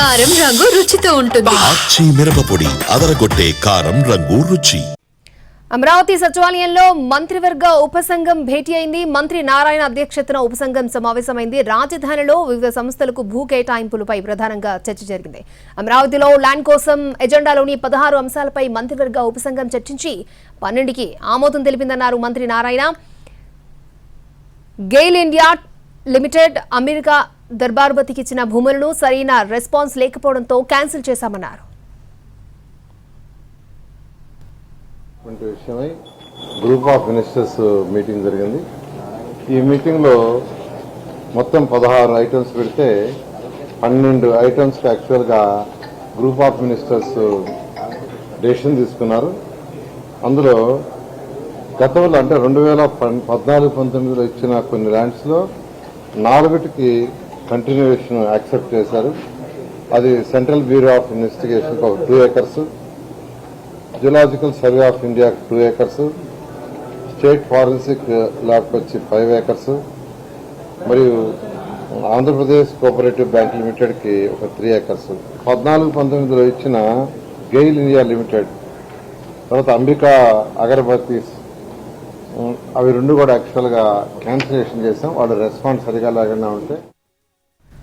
కారం రంగు రుచితో ఉంటుంది. ఆచి మిరపపొడి అదరగొట్టే కారం రంగు రుచి. అమరావతి సచివాలయంలో మంత్రివర్గ ఉపసంఘం భేటీ అయింది. మంత్రి నారాయణ అధ్యక్షతన ఉపసంఘం సమావేశమైంది. రాజధానిలో వివిధ సంస్థలకు భూ కేటాయింపులపై ప్రధానంగా చర్చ జరిగింది. అమరావతిలో ల్యాండ్ కోసం ఎజెండాలోని 16 అంశాలపై మంత్రివర్గ ఉపసంఘం చర్చించి 12కి ఆమోదం తెలిపిందన్నారు మంత్రి Narayana. GAIL India Limited America దర్బారుబతికి ఇచ్చిన భూములను సరైన రెస్పాన్స్ లేకపోవడంతో క్యాన్సిల్ చేశామన్నారు. విషయమై గ్రూప్ ఆఫ్ మినిస్టర్స్ మీటింగ్ జరిగింది. ఈ మీటింగ్లో మొత్తం 16 ఐటమ్స్ పెడితే 12 ఐటమ్స్కి యాక్చువల్గా గ్రూప్ ఆఫ్ మినిస్టర్స్ డెసిషన్ తీసుకున్నారు. అందులో గతంలో అంటే 2014-19లో ఇచ్చిన కొన్ని ల్యాండ్స్లో 4కి కంటిన్యూషన్ యాక్సెప్ట్ చేశారు. అది సెంట్రల్ బ్యూరో ఆఫ్ ఇన్వెస్టిగేషన్ ఒక 2 acres, geological survey of India 2 acres, state forensic ల్యాబ్కి వచ్చి 5 acres, మరియు ఆంధ్రప్రదేశ్ కోఆపరేటివ్ బ్యాంక్ లిమిటెడ్కి ఒక 3 acres. 14-19లో ఇచ్చిన గెయిల్ ఇండియా లిమిటెడ్, తర్వాత అంబికా అగరబత్తీస్, అవి 2 కూడా యాక్చువల్గా క్యాన్సిలేషన్ చేసాం. వాళ్ళ రెస్పాన్స్ సరిగా లేకుండా ఉంటే